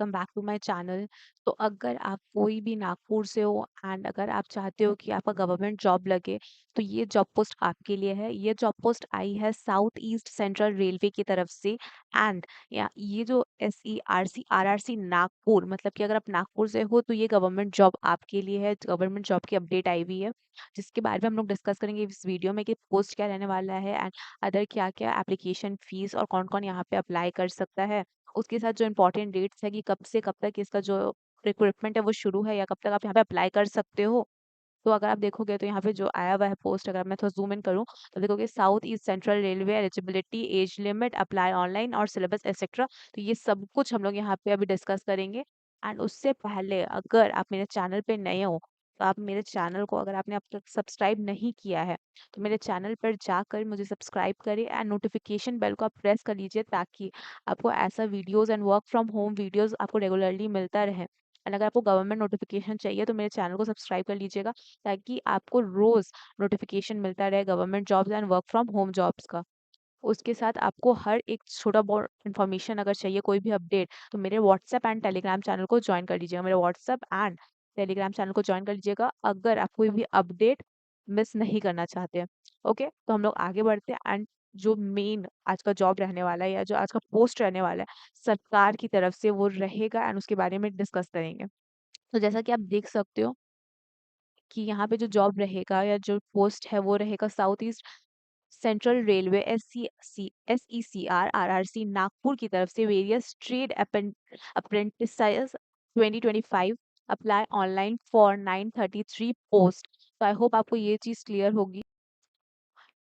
Welcome back to my channel. तो अगर आप कोई भी नागपुर से हो एंड अगर आप चाहते हो कि आपका गवर्नमेंट जॉब लगे, तो ये जॉब पोस्ट आपके लिए है। ये जॉब पोस्ट आई है साउथ ईस्ट सेंट्रल रेलवे की तरफ से। एंड या ये जो SERC नागपुर, मतलब कि अगर आप नागपुर से हो तो ये गवर्नमेंट जॉब आपके लिए है। गवर्नमेंट जॉब की अपडेट आई हुई है, जिसके बारे में हम लोग डिस्कस करेंगे इस वीडियो में कि पोस्ट क्या रहने वाला है एंड अदर क्या क्या एप्लीकेशन फीस और कौन कौन यहाँ पे अप्लाई कर सकता है। उसके साथ जो इम्पोर्टेंट डेट्स है कि कब से कब तक इसका जो रिक्रूटमेंट है वो शुरू है या कब तक आप यहाँ पे अप्लाई कर सकते हो। तो अगर आप देखोगे तो यहाँ पे जो आया हुआ है पोस्ट, अगर मैं थोड़ा जूम इन करूँ तो देखोगे south east central railway eligibility, age limit, apply online और सिलेबस एक्सेट्रा। तो ये सब कुछ हम लोग यहाँ पे अभी डिस्कस करेंगे। एंड उससे पहले अगर आप मेरे चैनल पे नए हो तो आप मेरे चैनल को, अगर आपने अब तक सब्सक्राइब नहीं किया है, तो मेरे चैनल पर जाकर मुझे सब्सक्राइब करिए एंड नोटिफिकेशन बेल को आप प्रेस कर लीजिए, ताकि आपको ऐसा videos and work from home videos आपको रेगुलरली मिलता रहे। एंड अगर आपको गवर्नमेंट नोटिफिकेशन चाहिए तो मेरे चैनल को सब्सक्राइब कर लीजिएगा, ताकि आपको रोज नोटिफिकेशन मिलता रहे government jobs and work from home jobs का। उसके साथ आपको हर एक छोटा बहुत इन्फॉर्मेशन अगर चाहिए, कोई भी अपडेट, तो मेरे व्हाट्सएप एंड टेलीग्राम चैनल को ज्वाइन कर लीजिएगा। मेरे व्हाट्सएप एंड टेलीग्राम चैनल को ज्वाइन कर लीजिएगा अगर आप कोई भी अपडेट मिस नहीं करना चाहते हैं। ओके, तो हम लोग आगे बढ़ते हैं। एंड जो मेन आज का जॉब रहने वाला है या जो आज का पोस्ट रहने वाला है सरकार की तरफ से, वो रहेगा एंड उसके बारे में डिस्कस करेंगे। तो जैसा कि आप देख सकते हो कि यहाँ पे जो जॉब रहेगा या जो पोस्ट है वो रहेगा south east central railway SECR RRC Nagpur की तरफ से, various trade apprentices 2025, apply online for 933 post. तो आई होप आपको ये चीज़ क्लियर होगी।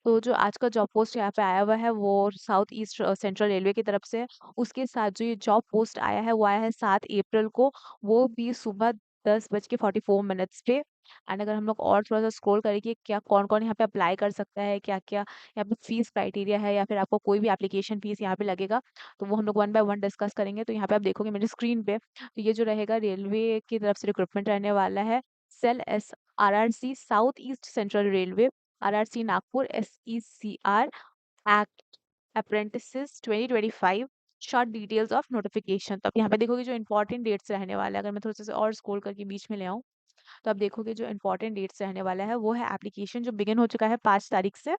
तो जो आज का जॉब पोस्ट यहाँ पे आया हुआ है वो साउथ ईस्ट सेंट्रल रेलवे की तरफ से है। उसके साथ जो ये जॉब पोस्ट आया है वो आया है 7 अप्रैल को, वो भी सुबह 10:44 पे। एंड अगर हम लोग और थोड़ा सा स्क्रॉल करें कि क्या कौन कौन यहाँ पे अप्लाई कर सकता है, क्या क्या यहाँ पे फीस क्राइटेरिया है या फिर आपको कोई भी एप्लीकेशन फीस यहाँ पे लगेगा, तो वो हम लोग वन बाय वन डिस्कस करेंगे। तो यहाँ पे आप देखोगे मेरे स्क्रीन पे, तो ये जो रहेगा रेलवे की तरफ से रिक्रूटमेंट रहने वाला है। SELS RRC south east central railway, RRC Nagpur, SECR act apprentices 2025, short details of notification. तो आप यहाँ पे देखोगे जो इंपॉर्टेंट डेट्स रहने वाला है, अगर मैं थोड़ा सा और स्क्रॉल करके बीच में ले आऊँ तो आप देखोगे जो इंपॉर्टेंट डेट्स रहने वाला है वो है एप्लीकेशन जो बिगिन हो चुका है 5 तारीख से,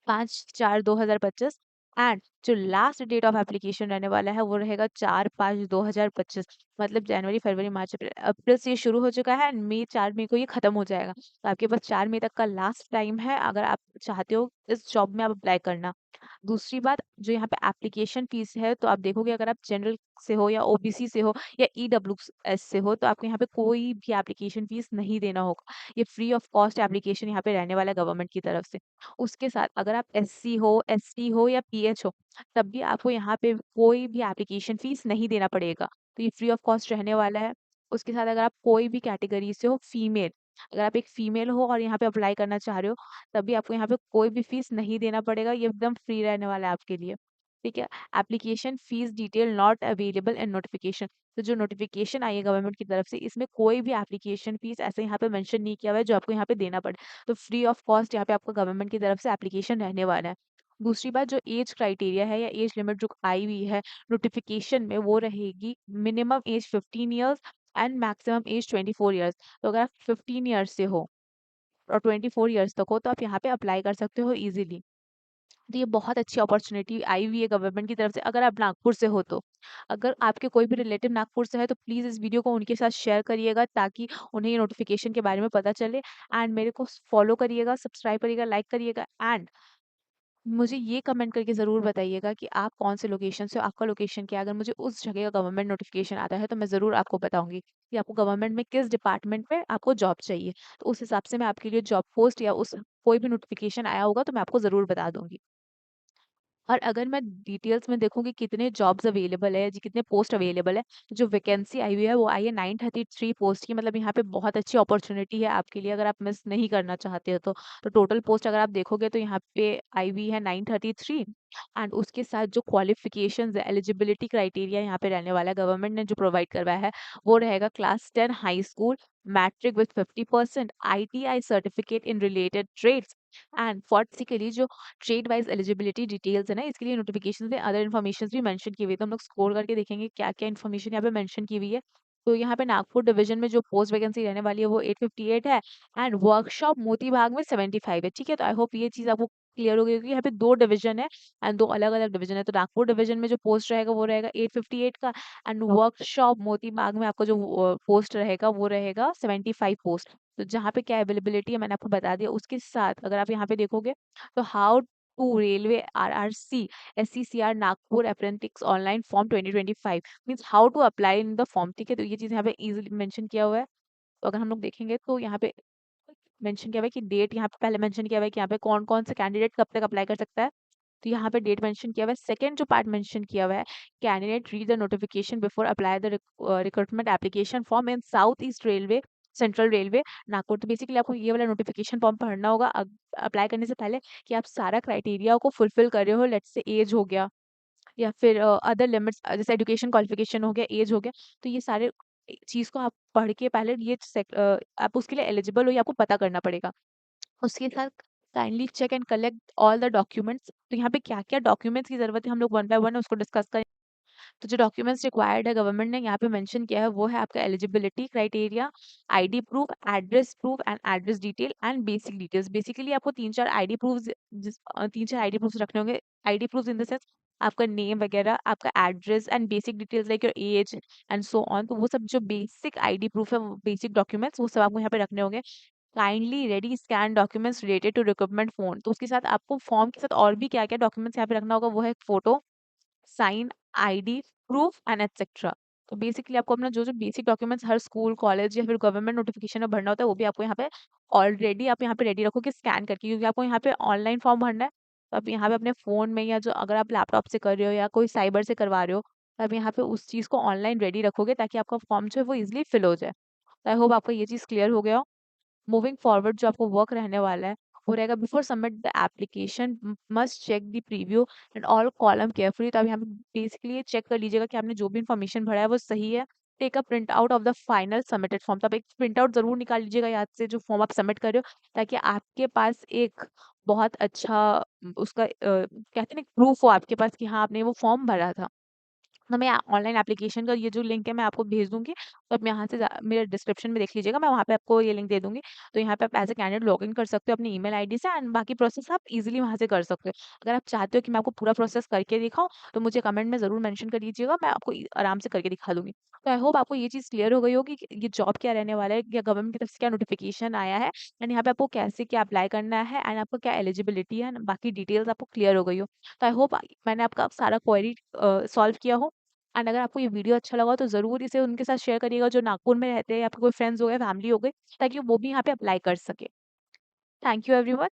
5/4/2025। एंड जो लास्ट डेट ऑफ एप्लीकेशन रहने वाला है वो रहेगा 4/5/2025। मतलब जनवरी फरवरी मार्च अप्रैल, अप्रैल से ये शुरू हो चुका है एंड मई 4 मई को ये खत्म हो जाएगा। तो आपके पास 4 मई तक का लास्ट टाइम है अगर आप चाहते हो इस जॉब में आप अप्लाई करना। दूसरी बात, जो यहाँ पे एप्लीकेशन फीस है, तो आप देखोगे अगर आप जनरल से हो या OBC से हो या EWS से हो तो आपको यहाँ पे कोई भी एप्लीकेशन फीस नहीं देना होगा। ये फ्री ऑफ कॉस्ट एप्लीकेशन यहाँ पे रहने वाला है गवर्नमेंट की तरफ से। उसके साथ अगर आप SC हो, ST हो या PH हो, तब भी आपको यहाँ पे कोई भी एप्लीकेशन फीस नहीं देना पड़ेगा। तो ये फ्री ऑफ कॉस्ट रहने वाला है। उसके साथ अगर आप कोई भी कैटेगरी से हो, फीमेल, अगर आप एक फीमेल हो और यहाँ पे अप्लाई करना चाह रहे हो, तभी आपको यहाँ पे कोई भी फीस नहीं देना पड़ेगा। ये एकदम फ्री रहने वाला है आपके लिए। ठीक है। Application fees detail not available in notification. तो जो नोटिफिकेशन आई है गवर्नमेंट की तरफ से, इसमें कोई भी एप्लीकेशन फीस ऐसे यहाँ पे मेंशन नहीं किया हुआ है जो आपको यहाँ पे देना पड़े। तो फ्री ऑफ कॉस्ट यहाँ पे आपको गवर्नमेंट की तरफ से एप्लीकेशन रहने वाला है। दूसरी बात, जो एज क्राइटेरिया है या एज लिमिट जो आई हुई है नोटिफिकेशन में, वो रहेगी minimum age 15 years and maximum age 24 years. तो अगर आप 15 ईयर्स से हो और 24 ईयर्स तक हो तो आप यहाँ पे अप्लाई कर सकते हो इजीली। तो ये बहुत अच्छी अपॉर्चुनिटी आई हुई है गवर्नमेंट की तरफ से अगर आप नागपुर से हो तो। अगर आपके कोई भी रिलेटिव नागपुर से है तो प्लीज़ इस वीडियो को उनके साथ शेयर करिएगा, ताकि उन्हें ये नोटिफिकेशन के बारे में पता चले। एंड मेरे को फॉलो करिएगा, सब्सक्राइब करिएगा, लाइक करिएगा। एंड मुझे ये कमेंट करके ज़रूर बताइएगा कि आप कौन से लोकेशन से हो, आपका लोकेशन क्या है। अगर मुझे उस जगह का गवर्नमेंट नोटिफिकेशन आता है तो मैं ज़रूर आपको बताऊंगी कि आपको गवर्नमेंट में किस डिपार्टमेंट में आपको जॉब चाहिए। तो उस हिसाब से मैं आपके लिए जॉब पोस्ट या उस कोई भी नोटिफिकेशन आया होगा तो मैं आपको ज़रूर बता दूंगी। और अगर मैं डिटेल्स में देखूँ कि कितने जॉब्स अवेलेबल है जी, कितने पोस्ट अवेलेबल है, तो जो वैकेंसी आई हुई है वो आई है 933 पोस्ट की। मतलब यहाँ पे बहुत अच्छी अपॉर्चुनिटी है आपके लिए अगर आप मिस नहीं करना चाहते हो तो टोटल पोस्ट अगर आप देखोगे तो यहाँ पे आई हुई है 933। एंड उसके साथ जो क्वालिफिकेशंस है, एलिजिबिलिटी क्राइटेरिया यहाँ पे रहने वाला है, गवर्नमेंट ने जो प्रोवाइड करवाया है वो रहेगा class 10 high school, matric with 50%, ITI certificate in related trades, and basically जो ट्रेड वाइज एलिजिबिलिटी डिटेल्स है ना, इसके लिए नोटिफिकेशन में अदर इन्फॉर्मेशन भी मेंशन की हुई है, तो हम लोग स्क्रॉल करके देखेंगे क्या क्या इन्फॉर्मेशन यहाँ पे मेंशन की हुई है। तो यहाँ पे नागपुर डिवीजन में जो पोस्ट वैकेंसी रहने वाली है वो 858 है, एंड वर्कशॉप मोती बाग में 75 है। ठीक है, तो आई होप ये चीज़ आपको क्लियर हो गई होगी। यहाँ पे 2 डिवीजन है एंड 2 अलग-अलग डिवीजन है। तो नागपुर डिवीजन में जो पोस्ट रहेगा वो रहेगा 858 का, एंड वर्कशॉप मोती बाग में आपका जो पोस्ट रहेगा वो रहेगा 75 पोस्ट। तो जहाँ पे क्या अवेलेबिलिटी है मैंने आपको बता दिया। उसके साथ अगर आप यहाँ पे देखोगे तो how to railway RRC SECR Nagpur apprentice online form 2025 means how to apply in the form. ठीक है, तो ये चीज़ यहाँ पे इजीली मेंशन किया हुआ है। तो अगर हम लोग देखेंगे तो यहाँ पे मेंशन किया हुआ है कि डेट, यहाँ पे पहले मेंशन किया हुआ है कि यहाँ पे कौन कौन से कैंडिडेट कब तक अप्लाई कर सकता है। तो यहाँ पे डेट मेंशन किया हुआ है। सेकंड जो पार्ट मेंशन किया हुआ है, candidate read the notification before apply the recruitment application form in south east railway central railway Nagpur. तो बेसिकली आपको ये वाला नोटिफिकेशन फॉर्म पढ़ना होगा अप्लाई करने से पहले कि आप सारा क्राइटेरिया को फुलफिल कर रहे हो। लेट्स से एज हो गया या फिर अदर लिमिट्स जैसे एजुकेशन क्वालिफिकेशन हो गया, एज हो गया, तो ये सारे चीज़ को आप पढ़ के पहले आप उसके लिए एलिजिबल हो ये आपको पता करना पड़ेगा। उसके साथ kindly check and collect all the documents. तो यहाँ पे क्या-क्या डॉक्यूमेंट्स की ज़रूरत है हम लोग वन बाय वन उसको डिस्कस करें। तो जो डॉक्यूमेंट्स रिक्वायर्ड है गवर्नमेंट ने यहाँ पे मेंशन किया है वो है आपका eligibility criteria, ID proof, address proof and address detail and basic details. Basically आपको 3-4 आईडी प्रूफ्स 3-4 आईडी प्रूफ्स रखने होंगे। ID proofs in the sense आपका नेम वगैरह, आपका address and basic details like your age and so on. तो वो सब जो बेसिक आईडी प्रूफ है, बेसिक डॉक्यूमेंट्स वो सब आपको यहाँ पे रखने होंगे। Kindly ready scan documents related to recruitment form. तो उसके साथ आपको फॉर्म के साथ और भी क्या-क्या डॉक्यूमेंट्स यहाँ पे रखना होगा वो है photo, sign, ID proof and etcetera. तो बेसिकली आपको अपना जो-जो बेसिक डॉक्यूमेंट्स हर स्कूल, कॉलेज या फिर गवर्नमेंट नोटिफिकेशन में भरना होता है वो भी आपको यहाँ पे ऑलरेडी आप यहाँ पे रेडी रखोगे स्कैन करके, क्योंकि आपको यहाँ पे ऑनलाइन फॉर्म भरना है। तो आप यहाँ पे अपने फ़ोन में या जो अगर आप लैपटॉप से कर रहे हो या कोई साइबर से करवा रहे हो, तो आप यहाँ पे उस चीज़ को ऑनलाइन रेडी रखोगे ताकि आपका फॉर्म जो है वो ईज़िली फिल हो जाए। आई होप आपको ये चीज़ क्लियर हो गया हो। मूविंग फॉरवर्ड जो आपको वर्क रहने वाला है वो रहेगा before submit the application must check the preview and all column carefully. तो आप यहाँ पे बेसिकली चेक कर लीजिएगा कि आपने जो भी इन्फॉर्मेशन भरा है वो सही है। Take a print out of the final submitted form. तो आप एक प्रिंट आउट जरूर निकाल लीजिएगा याद से जो फॉर्म आप सबमिट कर रहे हो, ताकि आपके पास एक बहुत अच्छा उसका कहते हैं ना प्रूफ हो आपके पास कि हाँ आपने वो फॉर्म भरा था। तो मैं ऑनलाइन एप्लीकेशन का ये जो लिंक है मैं आपको भेज दूँगी, तो आप यहाँ से मेरे डिस्क्रिप्शन में देख लीजिएगा, मैं वहाँ पे आपको ये लिंक दे दूँगी। तो यहाँ पे आप एज़ अ कैंडिडेट लॉगिन कर सकते हो अपनी ईमेल आईडी से एंड बाकी प्रोसेस आप ईज़िली वहाँ से कर सकते हो। अगर आप चाहते हो कि मैं आपको पूरा प्रोसेस करके दिखाऊँ, तो मुझे कमेंट में ज़रूर मेंशन कर दीजिएगा, मैं आपको आराम से करके दिखा दूँगी। तो आई होप आपको ये चीज़ क्लियर हो गई होगी कि ये जॉब क्या रहने वाला है, या गवर्नमेंट की तरफ से क्या नोटिफिकेशन आया है एंड यहाँ पे आपको कैसे क्या अप्लाई करना है एंड आपको क्या एलिजिबिलिटी है, बाकी डिटेल्स आपको क्लियर हो गई हो। तो आई होप मैंने आपका सारा क्वेरी सॉल्व किया हो। एंड अगर आपको ये वीडियो अच्छा लगा तो ज़रूर इसे उनके साथ शेयर करिएगा जो नागपुर में रहते हैं या फिर कोई फ्रेंड्स हो गए, फैमिली हो गई, ताकि वो भी यहाँ पे अप्लाई कर सके। Thank you everyone.